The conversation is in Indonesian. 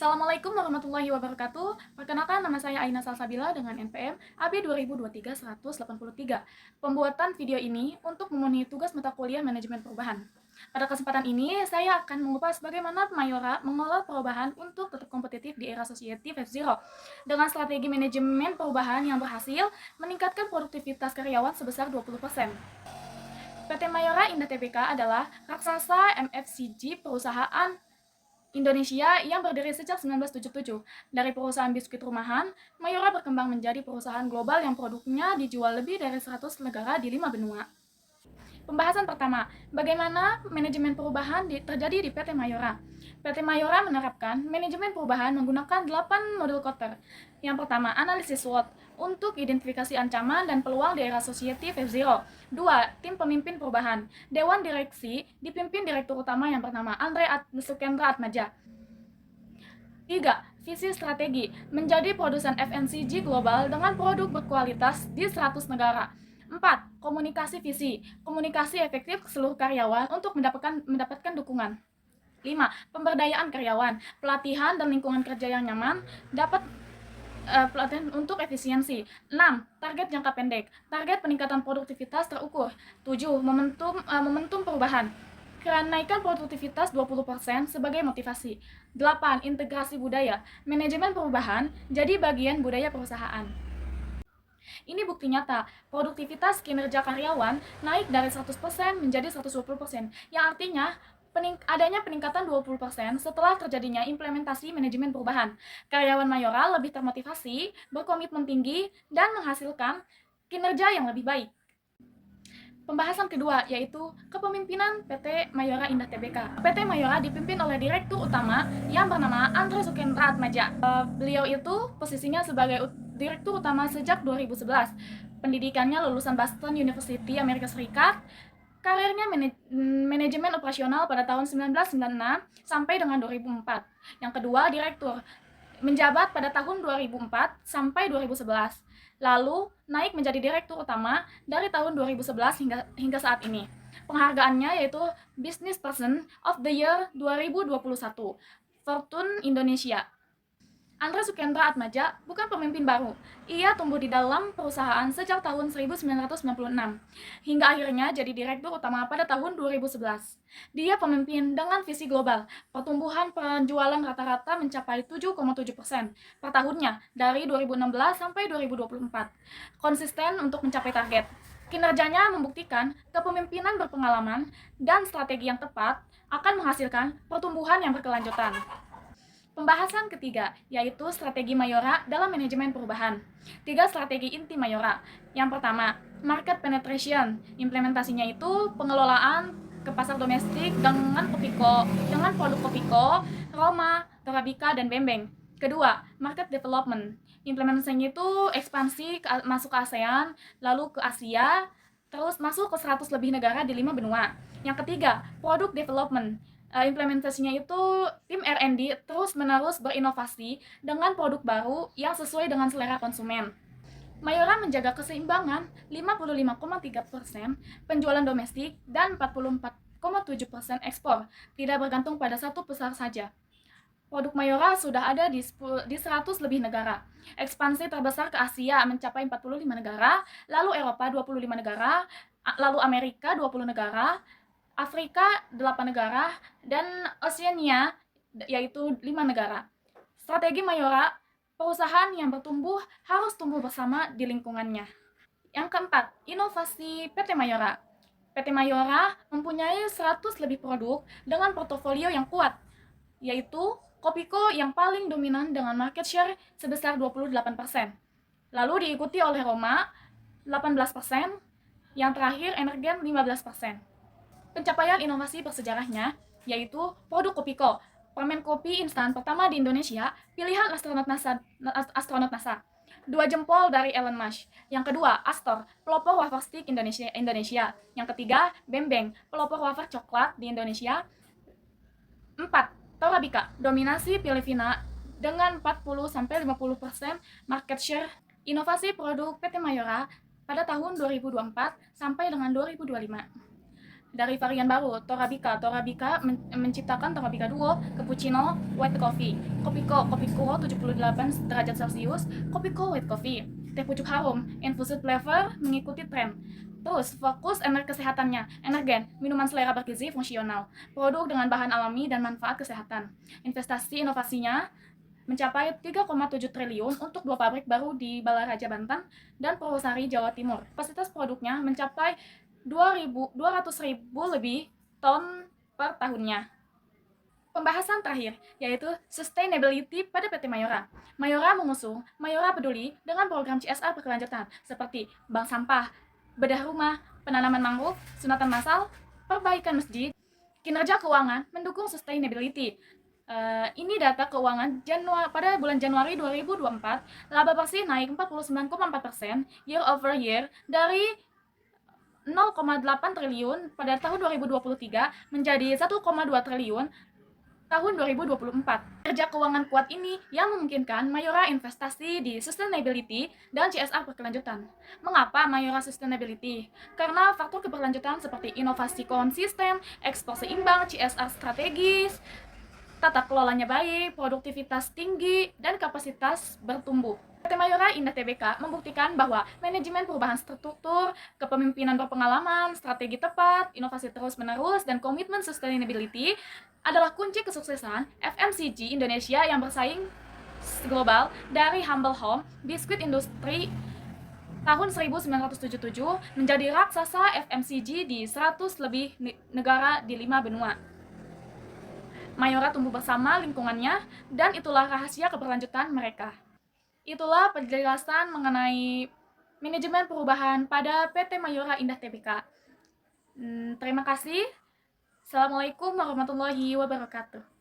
Assalamualaikum warahmatullahi wabarakatuh. Perkenalkan, nama saya Aina Salsabila dengan NPM AB 2023-183. Pembuatan video ini untuk memenuhi tugas mata kuliah manajemen perubahan. Pada kesempatan ini, saya akan mengupas bagaimana Mayora mengelola perubahan untuk tetap kompetitif di era Society 5.0 dengan strategi manajemen perubahan yang berhasil meningkatkan produktivitas karyawan sebesar 20%. PT Mayora Indah Tbk adalah raksasa MFCG perusahaan Indonesia yang berdiri sejak 1977. Dari perusahaan biskuit rumahan, Mayora berkembang menjadi perusahaan global yang produknya dijual lebih dari 100 negara di 5 benua. Pembahasan pertama, bagaimana manajemen perubahan terjadi di PT Mayora. PT Mayora menerapkan manajemen perubahan menggunakan 8 model Kotter. Yang pertama, analisis SWOT untuk identifikasi ancaman dan peluang di era Society 5.0. 2. Tim pemimpin perubahan. Dewan direksi dipimpin direktur utama yang bernama Andre Sukendra Atmaja. 3. Visi strategi, menjadi produsen FMCG global dengan produk berkualitas di 100 negara. 4. Komunikasi visi, komunikasi efektif ke seluruh karyawan untuk mendapatkan dukungan. 5. Pemberdayaan karyawan, pelatihan dan lingkungan kerja yang nyaman dapat pelatihan untuk efisiensi. 6. Target jangka pendek, target peningkatan produktivitas terukur. 7. Momentum perubahan, kenaikan produktivitas 20% sebagai motivasi. 8. Integrasi budaya, manajemen perubahan jadi bagian budaya perusahaan. Ini bukti nyata, produktivitas kinerja karyawan naik dari 100% menjadi 120%, yang artinya adanya peningkatan 20% setelah terjadinya implementasi manajemen perubahan. Karyawan Mayora lebih termotivasi, berkomitmen tinggi, dan menghasilkan kinerja yang lebih baik. Pembahasan kedua yaitu kepemimpinan PT Mayora Indah Tbk. PT Mayora dipimpin oleh direktur utama yang bernama Andre Sukendra Atmaja. Beliau itu posisinya sebagai direktur utama sejak 2011. Pendidikannya lulusan Boston University Amerika Serikat. Karirnya manajemen operasional pada tahun 1996 sampai dengan 2004. Yang kedua, direktur, menjabat pada tahun 2004 sampai 2011. Lalu naik menjadi direktur utama dari tahun 2011 hingga saat ini. Penghargaannya yaitu Business Person of the Year 2021, Fortune Indonesia. Andre Sukendra Atmaja bukan pemimpin baru. Ia tumbuh di dalam perusahaan sejak tahun 1996 hingga akhirnya jadi direktur utama pada tahun 2011. Dia pemimpin dengan visi global. Pertumbuhan penjualan rata-rata mencapai 7,7% per tahunnya dari 2016 sampai 2024. Konsisten untuk mencapai target. Kinerjanya membuktikan kepemimpinan berpengalaman dan strategi yang tepat akan menghasilkan pertumbuhan yang berkelanjutan. Pembahasan ketiga, yaitu strategi Mayora dalam manajemen perubahan. 3 strategi inti Mayora. Yang pertama, market penetration. Implementasinya itu pengelolaan ke pasar domestik dengan produk Kopiko, Roma, Torabika, dan Bembeng. Kedua, market development. Implementasinya itu ekspansi masuk ke ASEAN, lalu ke Asia, terus masuk ke 100 lebih negara di 5 benua. Yang ketiga, product development. Implementasinya itu tim R&D terus-menerus berinovasi dengan produk baru yang sesuai dengan selera konsumen. Mayora menjaga keseimbangan 55,3% penjualan domestik dan 44,7% ekspor, tidak bergantung pada satu pasar saja. Produk Mayora sudah ada di 100 lebih negara. Ekspansi terbesar ke Asia mencapai 45 negara, lalu Eropa 25 negara, lalu Amerika 20 negara, Afrika 8 negara, dan Oceania yaitu 5 negara. Strategi Mayora, perusahaan yang bertumbuh harus tumbuh bersama di lingkungannya. Yang keempat, inovasi PT Mayora. PT Mayora mempunyai 100 lebih produk dengan portofolio yang kuat, yaitu Kopiko yang paling dominan dengan market share sebesar 28%. Lalu diikuti oleh Roma 18%, yang terakhir Energen 15%. Pencapaian inovasi bersejarahnya yaitu produk Kopiko, permen kopi instan pertama di Indonesia, pilihan astronot NASA. 2 jempol dari Elon Musk. Yang kedua, Astor, pelopor wafer stick Indonesia. Yang ketiga, Bembeng, pelopor wafer coklat di Indonesia. 4. Torabika, dominasi Filipina dengan 40-50% market share. Inovasi produk PT Mayora pada tahun 2024 sampai dengan 2025. dari varian baru, Torabika. Torabika menciptakan Torabika Duo, Cappuccino, White Coffee. Kopiko 78 derajat Celcius, Kopiko White Coffee. Teh pucuk harum, infused flavor mengikuti tren. Terus, fokus kesehatannya, energen, minuman selera bergizi fungsional, produk dengan bahan alami dan manfaat kesehatan. Investasi inovasinya mencapai 3,7 triliun untuk 2 pabrik baru di Balaraja Banten dan Purwosari Jawa Timur. Kapasitas produknya mencapai 200.000 lebih ton per tahunnya. Pembahasan terakhir, yaitu sustainability pada PT Mayora. Mayora mengusung Mayora Peduli dengan program CSR berkelanjutan, seperti bank sampah, bedah rumah, penanaman mangrove, sunatan massal, perbaikan masjid. Kinerja keuangan mendukung sustainability. Ini data keuangan pada bulan Januari 2024, laba bersih naik 49,4% year over year dari 0,8 triliun pada tahun 2023 menjadi 1,2 triliun tahun 2024. Kerja keuangan kuat ini yang memungkinkan Mayora investasi di sustainability dan CSR berkelanjutan. Mengapa Mayora sustainability? Karena faktor keberlanjutan seperti inovasi konsisten, ekspor seimbang, CSR strategis, tata kelolanya baik, produktivitas tinggi, dan kapasitas bertumbuh. PT Mayora Indah Tbk membuktikan bahwa manajemen perubahan struktur, kepemimpinan berpengalaman, strategi tepat, inovasi terus-menerus, dan komitmen sustainability adalah kunci kesuksesan FMCG Indonesia yang bersaing global dari humble home, biskuit industri tahun 1977 menjadi raksasa FMCG di 100 lebih negara di 5 benua. Mayora tumbuh bersama lingkungannya, dan itulah rahasia keberlanjutan mereka. Itulah penjelasan mengenai manajemen perubahan pada PT Mayora Indah Tbk. Terima kasih. Assalamualaikum warahmatullahi wabarakatuh.